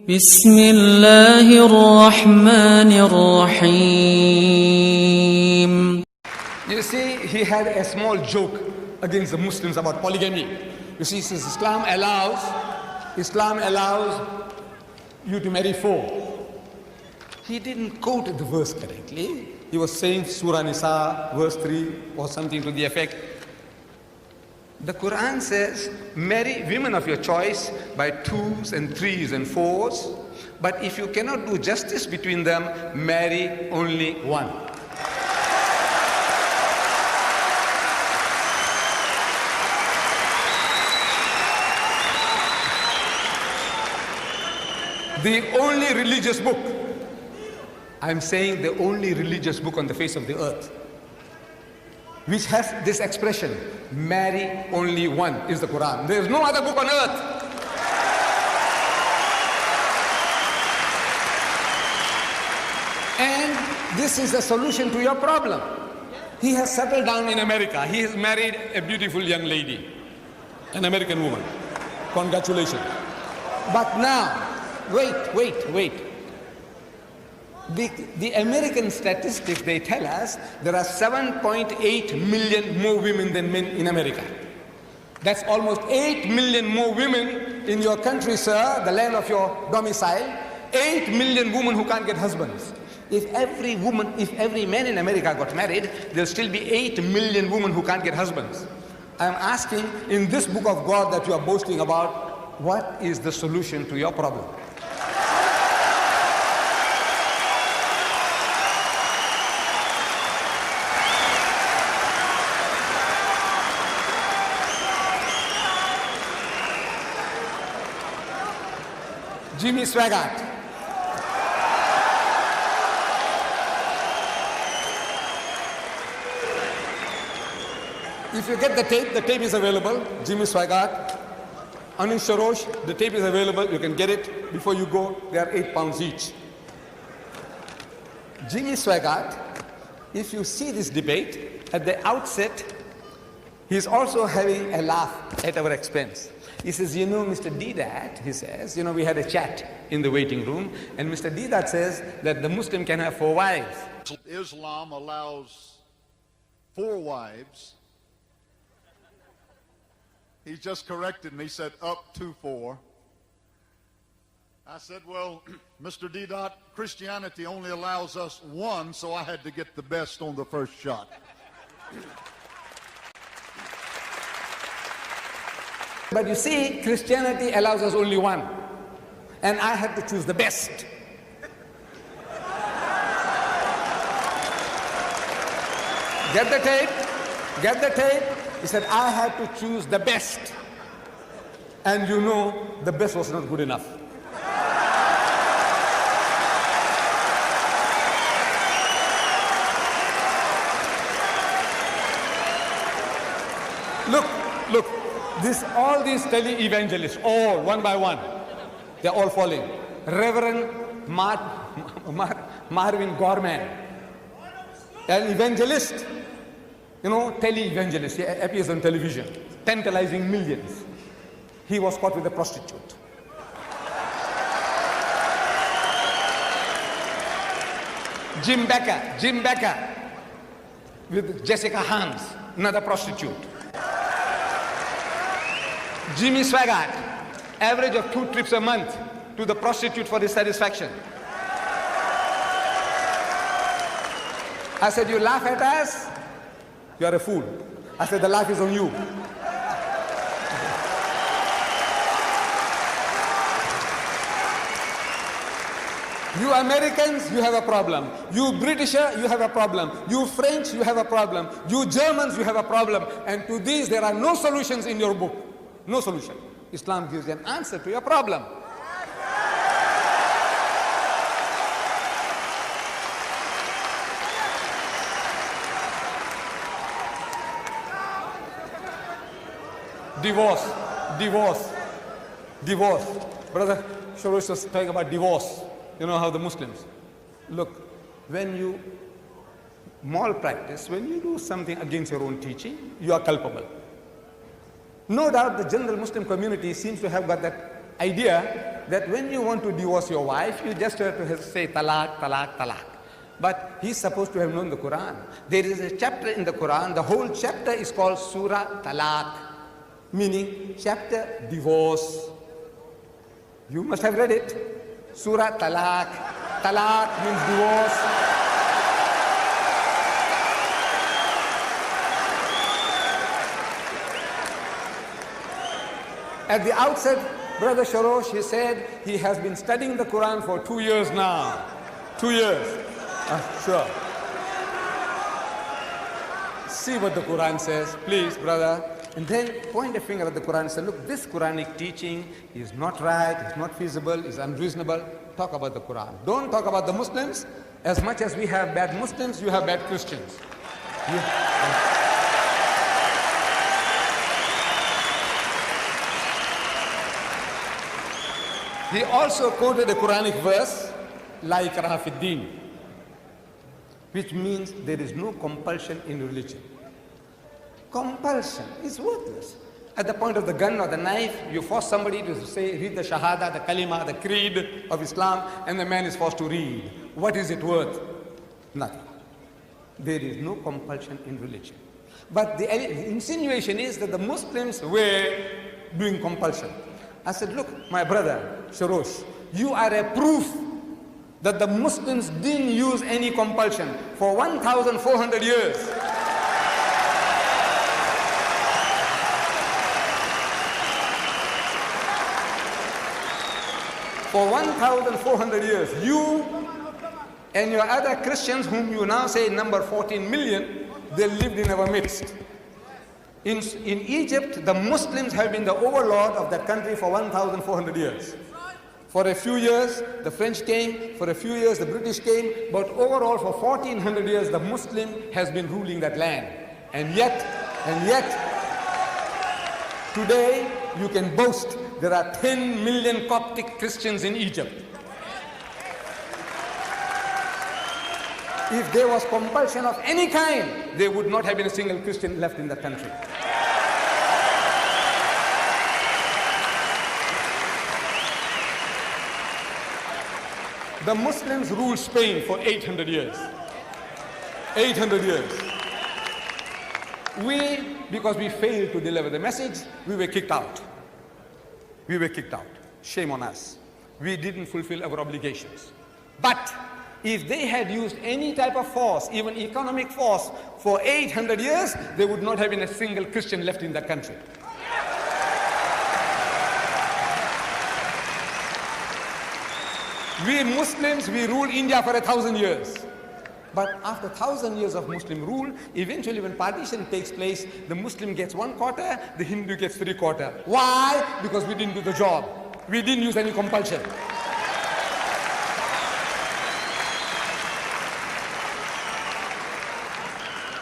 بسم الله الرحمن الرحيم. You see, he had a small joke against the Muslims about polygamy. You see, since Islam allows you to marry 4. He didn't quote the verse correctly. He was saying Surah Nisa, verse 3, or something to the effect. The Quran says, marry women of your choice by 2s and 3s and 4s, but if you cannot do justice between them, marry only one. The only religious book, I'm saying the only religious book on the face of the earth, which has this expression, marry only one, is the Quran. There is no other book on earth. And this is the solution to your problem. He has settled down in America. He has married a beautiful young lady, an American woman. Congratulations. But now, wait. The American statistics, they tell us there are 7.8 million more women than men in America. That's almost 8 million more women in your country, sir, the land of your domicile. 8 million women who can't get husbands. If every man in America got married, there'll still be 8 million women who can't get husbands. I'm asking, in this book of God that you are boasting about, what is the solution to your problem? Jimmy Swaggart. If you get the tape is available. Jimmy Swaggart, Anish Sharosh, the tape is available. You can get it before you go. They are 8 pounds each. Jimmy Swaggart, if you see this debate, at the outset, he's also having a laugh at our expense. He says, you know, Mr. Deedat, he says, you know, we had a chat in the waiting room, and Mr. Deedat says that the Muslim can have 4 wives. Islam allows 4 wives. He just corrected me, said up to 4. I said, well, Mr. Deedat, Christianity only allows us 1, so I had to get the best on the first shot. But you see, Christianity allows us only 1. And I had to choose the best. Get the tape. He said, I had to choose the best. And you know, the best was not good enough. Look. All these tele-evangelists, all one by one, they're all falling. Reverend Marvin Gorman, an evangelist, you know, tele-evangelist, he appears on television, tantalizing millions. He was caught with a prostitute. Jim Becker, with Jessica Hans, another prostitute. Jimmy Swaggart, average of 2 trips a month to the prostitute for his satisfaction. I said, you laugh at us? You are a fool. I said, the laugh is on you. You Americans, you have a problem. You Britisher, you have a problem. You French, you have a problem. You Germans, you have a problem. And to these, there are no solutions in your book. No solution. Islam gives an answer to your problem. Divorce. Brother Shorosh was talking about divorce. You know how the Muslims. Look, when you malpractice, when you do something against your own teaching, you are culpable. No doubt the general Muslim community seems to have got that idea that when you want to divorce your wife, you just have to say talak, talak, talak. But he's supposed to have known the Quran. There is a chapter in the Quran, the whole chapter is called Surah Talak, meaning chapter divorce. You must have read it. Surah Talak. Talak means divorce. At the outset, Brother Sharosh, he said he has been studying the Quran for 2 years now. 2 years. Sure. See what the Quran says, please, brother. And then point a finger at the Quran and say, look, this Quranic teaching is not right, it's not feasible, it's unreasonable. Talk about the Quran. Don't talk about the Muslims. As much as we have bad Muslims, you have bad Christians. He also quoted a Quranic verse, La ikraha fid din, which means there is no compulsion in religion. Compulsion is worthless. At the point of the gun or the knife, you force somebody to say, read the Shahada, the Kalima, the Creed of Islam, and the man is forced to read. What is it worth? Nothing. There is no compulsion in religion. But the insinuation is that the Muslims were doing compulsion. I said, look, my brother, Sharosh, you are a proof that the Muslims didn't use any compulsion for 1,400 years. For 1,400 years, you and your other Christians, whom you now say number 14 million, they lived in our midst. In Egypt, the Muslims have been the overlord of that country for 1,400 years. For a few years, the French came, for a few years, the British came, but overall for 1,400 years, the Muslim has been ruling that land. And yet, today, you can boast there are 10 million Coptic Christians in Egypt. If there was compulsion of any kind, there would not have been a single Christian left in the country. The Muslims ruled Spain for 800 years. 800 years. We, because we failed to deliver the message, we were kicked out. We were kicked out. Shame on us. We didn't fulfill our obligations. But if they had used any type of force, even economic force, for 800 years, there would not have been a single Christian left in that country. We Muslims, we ruled India for 1,000 years. But after 1,000 years of Muslim rule, eventually when partition takes place, the Muslim gets 1/4, the Hindu gets 3/4. Why? Because we didn't do the job. We didn't use any compulsion.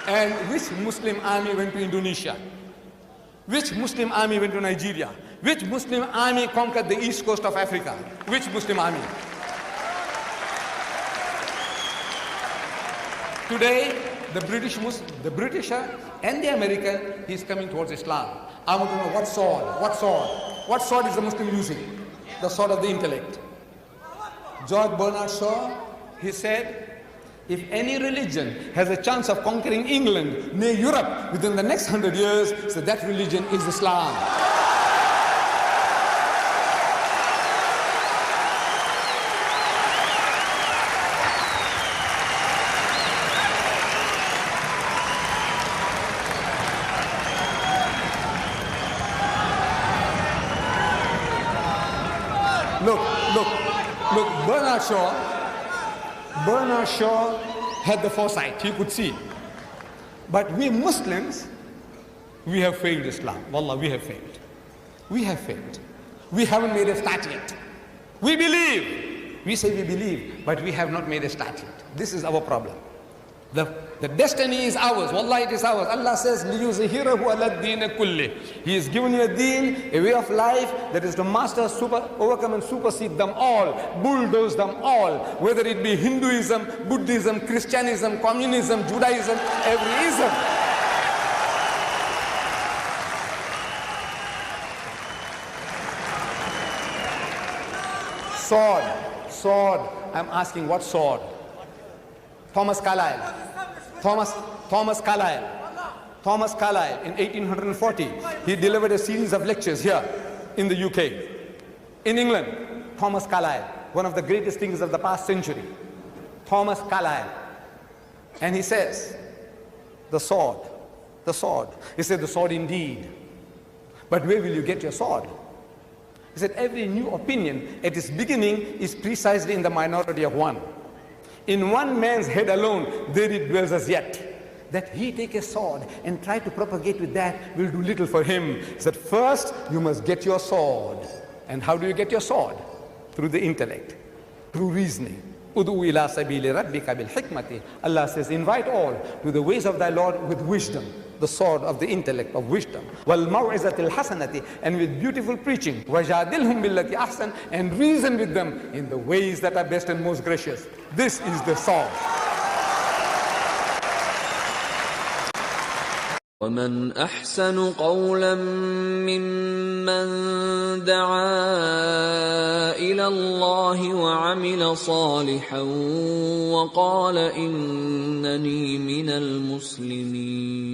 And which Muslim army went to Indonesia? Which Muslim army went to Nigeria? Which Muslim army conquered the east coast of Africa? Which Muslim army? Today, the Britisher and the American, he's coming towards Islam. I want to know what sword? What sword? What sword is the Muslim using? The sword of the intellect. George Bernard Shaw, he said, if any religion has a chance of conquering England, nay Europe, within the next 100 years, so that religion is Islam. Look, Bernard Shaw had the foresight, he could see. But we Muslims, we have failed Islam. Wallah, we have failed. We have failed. We haven't made a start yet. We believe. We say we believe, but we have not made a start yet. This is our problem. The destiny is ours. Wallah, it is ours. Allah says, لِيُزْهِرَهُ عَلَى الدِّينِ كُلِّهِ. He has given you a deen, a way of life that is to master, overcome and supersede them all, bulldoze them all, whether it be Hinduism, Buddhism, Christianism, Communism, Judaism, every ism. Sword. Sword. I'm asking, what sword? Thomas Carlyle. Thomas Carlyle. Thomas Carlyle in 1840. He delivered a series of lectures here in the UK. In England, Thomas Carlyle, one of the greatest thinkers of the past century. Thomas Carlyle. And he says, the sword. The sword. He said, the sword indeed. But where will you get your sword? He said, every new opinion at its beginning is precisely in the minority of one. In one man's head alone, there it dwells as yet. That he take a sword and try to propagate with that will do little for him. He said, first you must get your sword. And how do you get your sword? Through the intellect, through reasoning. Udu ila sabili rabbika bil hikmati. Allah says, invite all to the ways of thy Lord with wisdom, the sword of the intellect of wisdom. Wal maw'izatil hasanati, and with beautiful preaching. Wajadilhum billati ahsan, and reason with them in the ways that are best and most gracious. This is the sword. ومن أحسن قولا ممن دعا إلى الله وعمل صالحا وقال إنني من المسلمين